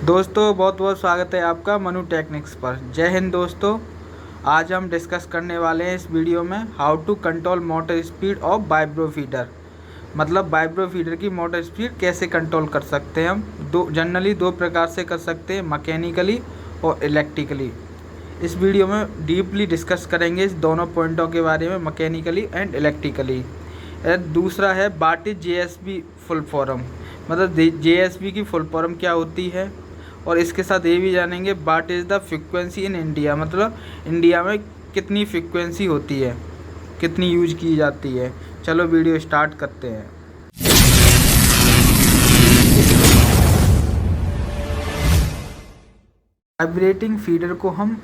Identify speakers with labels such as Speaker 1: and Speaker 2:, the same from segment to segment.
Speaker 1: दोस्तों बहुत बहुत स्वागत है आपका मनु टेक्निक्स पर। जय हिंद दोस्तों। आज हम डिस्कस करने वाले हैं इस वीडियो में how to control motor speed of vibro feeder. मतलब वाइब्रो फीडर की मोटर स्पीड कैसे कंट्रोल कर सकते हैं हम। जनरली दो प्रकार से कर सकते हैं, मैकेनिकली और इलेक्ट्रिकली। इस वीडियो में डीपली डिस्कस करेंगे इस दोनों पॉइंटों के बारे में, मैकेनिकली एंड इलेक्ट्रिकली। दूसरा है what is JSB full form, मतलब जेएसबी की फुल फॉर्म क्या होती है। और इसके साथ ये भी जानेंगे what is the frequency in India, मतलब इंडिया में कितनी फ्रिक्वेंसी होती है, कितनी यूज की जाती है। चलो वीडियो स्टार्ट करते हैं। वाइब्रेटिंग फीडर को हम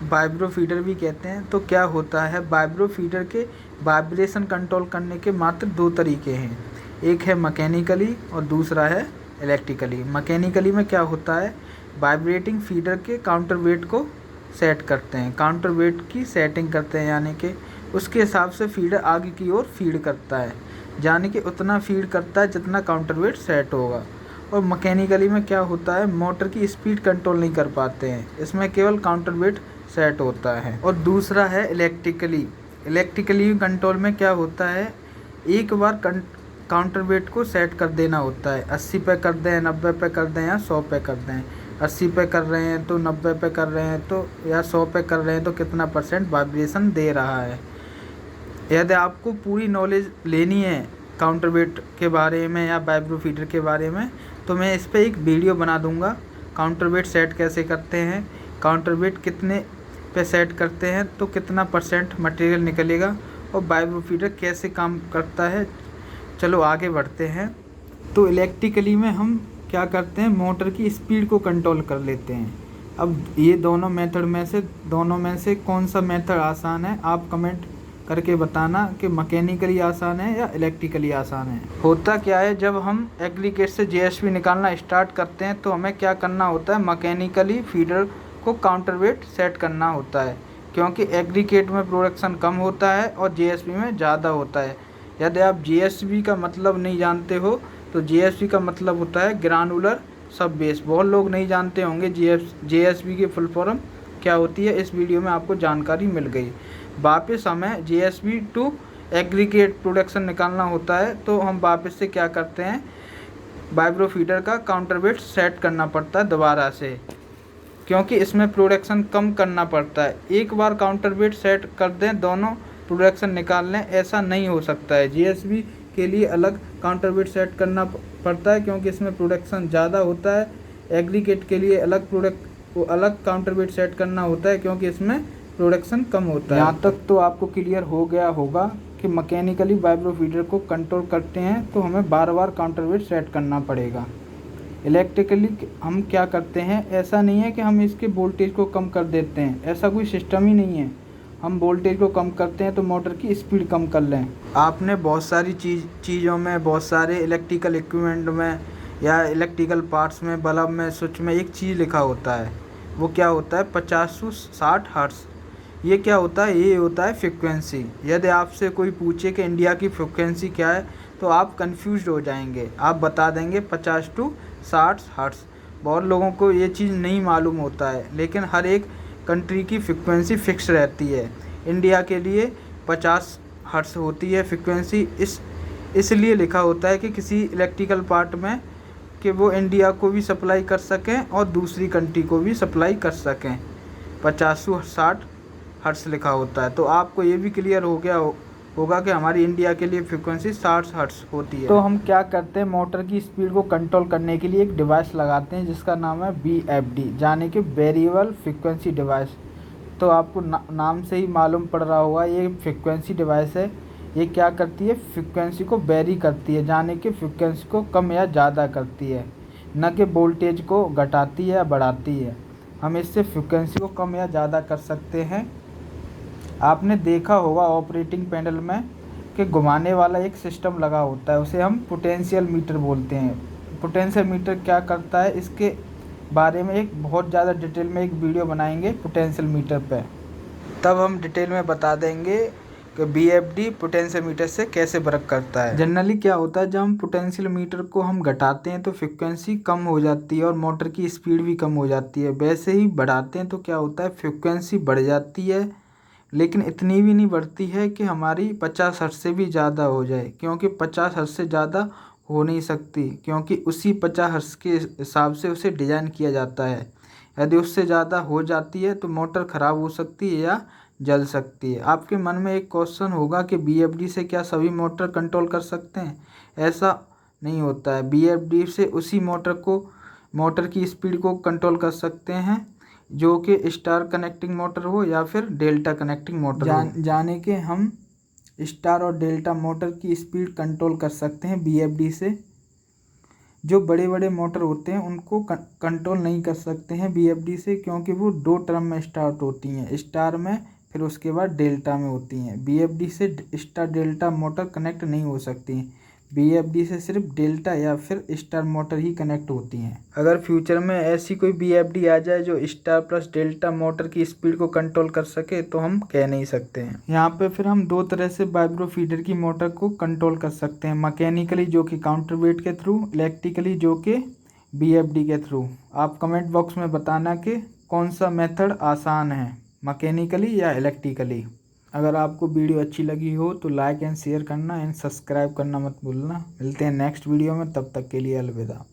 Speaker 1: वाइब्रो फीडर भी कहते हैं। तो क्या होता है, वाइब्रो फीडर के वाइब्रेशन कंट्रोल करने के मात्र दो तरीके हैं, एक है मैकेनिकली और दूसरा है इलेक्ट्रिकली। मैकेनिकली में क्या होता है, वाइब्रेटिंग फीडर के काउंटर वेट को सेट करते हैं, काउंटर वेट की सेटिंग करते हैं, यानी कि उसके हिसाब से फीडर आगे की ओर फीड करता है, यानी कि उतना फीड करता है जितना काउंटर वेट सेट होगा। और मैकेनिकली में क्या होता है, मोटर की स्पीड कंट्रोल नहीं कर पाते हैं, इसमें केवल काउंटर वेट सेट होता है। और दूसरा है इलेक्ट्रिकली। इलेक्ट्रिकली कंट्रोल में क्या होता है, एक बार काउंटर वेट को सेट कर देना होता है, 80 पे कर दें, 90 पे कर दें या 100 पे कर दें। 80 पे कर रहे हैं तो 90 पे कर रहे हैं तो या 100 पे कर रहे हैं तो कितना परसेंट वाइब्रेशन दे रहा है। यदि आपको पूरी नॉलेज लेनी है काउंटर वेट के बारे में या वाइब्रो फीडर के बारे में, तो मैं इस पर एक वीडियो बना दूंगा। काउंटर वेट सेट कैसे करते हैं, काउंटर वेट कितने पे सेट करते हैं तो कितना परसेंट मटेरियल निकलेगा, और वाइब्रो फीडर कैसे काम करता है। चलो आगे बढ़ते हैं। तो इलेक्ट्रिकली में हम क्या करते हैं, मोटर की स्पीड को कंट्रोल कर लेते हैं। अब ये दोनों में से कौन सा मेथड आसान है, आप कमेंट करके बताना कि मैकेनिकली आसान है या इलेक्ट्रिकली आसान है। होता क्या है, जब हम एग्रीगेट से जेएसपी निकालना स्टार्ट करते हैं तो हमें क्या करना होता है, मैकेनिकली फीडर को काउंटर वेट सेट करना होता है, क्योंकि एग्रीगेट में प्रोडक्शन कम होता है और जेएसपी में ज़्यादा होता है। यदि आप जेएसपी का मतलब नहीं जानते हो तो जेएसपी का मतलब होता है ग्रानुलर सब बेस। बहुत लोग नहीं जानते होंगे जेएसपी की फुल फॉर्म क्या होती है। इस वीडियो में आपको जानकारी मिल गई। वापस हमें जेएसपी टू एग्रीगेट प्रोडक्शन निकालना होता है, तो हम वापस से क्या करते हैं, वाइब्रो फीडर का काउंटर वेट सेट करना पड़ता है दोबारा से, क्योंकि इसमें प्रोडक्शन कम करना पड़ता है। एक बार काउंटर वेट सेट कर दें दोनों प्रोडक्शन निकाल लें, ऐसा नहीं हो सकता है। जीएसबी के लिए अलग काउंटर वेट सेट करना पड़ता है क्योंकि इसमें प्रोडक्शन ज़्यादा होता है। एग्रीगेट के लिए अलग काउंटर वेट सेट करना होता है क्योंकि इसमें प्रोडक्शन कम होता है। यहाँ तक तो आपको क्लियर हो गया होगा कि मैकेनिकली वाइब्रो फीडर को कंट्रोल करते हैं तो हमें बार बार काउंटर वेट सेट करना पड़ेगा। इलेक्ट्रिकली हम क्या करते हैं, ऐसा नहीं है कि हम इसके वोल्टेज को कम कर देते हैं, ऐसा कोई सिस्टम ही नहीं है। हम वोल्टेज को कम करते हैं तो मोटर की स्पीड कम कर लें। आपने बहुत सारी चीज़ों में, बहुत सारे इलेक्ट्रिकल इक्विपमेंट में या इलेक्ट्रिकल पार्ट्स में, बल्ब में, स्विच में एक चीज़ लिखा होता है, वो क्या होता है, 50 से 60 हर्ट्ज़। ये क्या होता है, ये होता है फ्रिक्वेंसी। यदि आपसे कोई पूछे कि इंडिया की फ्रिक्वेंसी क्या है तो आप कंफ्यूज हो जाएंगे, आप बता देंगे 50 से 60 हर्ट्ज़। बहुत लोगों को ये चीज़ नहीं मालूम होता है, लेकिन हर एक कंट्री की फ्रिक्वेंसी फिक्स रहती है। इंडिया के लिए 50 हर्ट्ज़ होती है फ्रिक्वेंसी। इसलिए लिखा होता है कि किसी इलेक्ट्रिकल पार्ट में कि वो इंडिया को भी सप्लाई कर सकें और दूसरी कंट्री को भी सप्लाई कर सकें। 50 से 60 हर्ट्ज़ लिखा होता है। तो आपको ये भी क्लियर हो गया होगा कि हमारी इंडिया के लिए फ्रिक्वेंसी 60 हर्ट्ज़ होती है। तो हम क्या करते हैं, मोटर की स्पीड को कंट्रोल करने के लिए एक डिवाइस लगाते हैं जिसका नाम है VFD, यानी कि वेरिएबल फ्रिक्वेंसी डिवाइस। तो आपको नाम से ही मालूम पड़ रहा होगा, ये फ्रिक्वेंसी डिवाइस है। ये क्या करती है, फ्रिक्वेंसी को वेरी करती है, यानी कि फ्रिक्वेंसी को कम या ज़्यादा करती है, न कि वोल्टेज को घटाती है या बढ़ाती है। हम इससे फ्रिक्वेंसी को कम या ज़्यादा कर सकते हैं। आपने देखा होगा ऑपरेटिंग पैनल में कि घुमाने वाला एक सिस्टम लगा होता है, उसे हम पोटेंशियल मीटर बोलते हैं। पोटेंशियल मीटर क्या करता है, इसके बारे में एक बहुत ज़्यादा डिटेल में एक वीडियो बनाएंगे पोटेंशियल मीटर पे, तब हम डिटेल में बता देंगे BFD पोटेंशियोमीटर से कैसे वर्क करता है। जनरली क्या होता है, जब हम पोटेंशियोमीटर को हम घटाते हैं तो फ्रिक्वेंसी कम हो जाती है और मोटर की स्पीड भी कम हो जाती है। वैसे ही बढ़ाते हैं तो क्या होता है, फ्रिक्वेंसी बढ़ जाती है, लेकिन इतनी भी नहीं बढ़ती है कि हमारी 50 हर्ट्ज से भी ज़्यादा हो जाए, क्योंकि 50 हर्ट्ज से ज़्यादा हो नहीं सकती, क्योंकि उसी 50 हर्ट्ज के हिसाब से उसे डिज़ाइन किया जाता है। यदि उससे ज़्यादा हो जाती है तो मोटर ख़राब हो सकती है या जल सकती है। आपके मन में एक क्वेश्चन होगा कि BFD से क्या सभी मोटर कंट्रोल कर सकते हैं? ऐसा नहीं होता है। BFD से उसी मोटर की स्पीड को कंट्रोल कर सकते हैं जो कि स्टार कनेक्टिंग मोटर हो या फिर डेल्टा कनेक्टिंग मोटर हो। जाने के हम स्टार और डेल्टा मोटर की स्पीड कंट्रोल कर सकते हैं BFD से। जो बड़े बड़े मोटर होते हैं उनको कंट्रोल नहीं कर सकते हैं BFD से, क्योंकि वो 2 टर्म में स्टार्ट होती हैं, स्टार में फिर उसके बाद डेल्टा में होती हैं। BFD से स्टार डेल्टा मोटर कनेक्ट नहीं हो सकती हैं। BFD से सिर्फ डेल्टा या फिर स्टार मोटर ही कनेक्ट होती हैं। अगर फ्यूचर में ऐसी कोई BFD आ जाए जो स्टार प्लस डेल्टा मोटर की स्पीड को कंट्रोल कर सके तो हम कह नहीं सकते हैं। यहाँ पे फिर हम 2 तरह से वाइब्रो फीडर की मोटर को कंट्रोल कर सकते हैं, मैकेनिकली जो कि काउंटर वेट के थ्रू, इलेक्ट्रिकली जो कि BFD के थ्रू। आप कमेंट बॉक्स में बताना कि कौन सा मेथड आसान है, मैकेनिकली या इलेक्ट्रिकली। अगर आपको वीडियो अच्छी लगी हो तो लाइक एंड शेयर करना एंड सब्सक्राइब करना मत भूलना। मिलते हैं नेक्स्ट वीडियो में, तब तक के लिए अलविदा।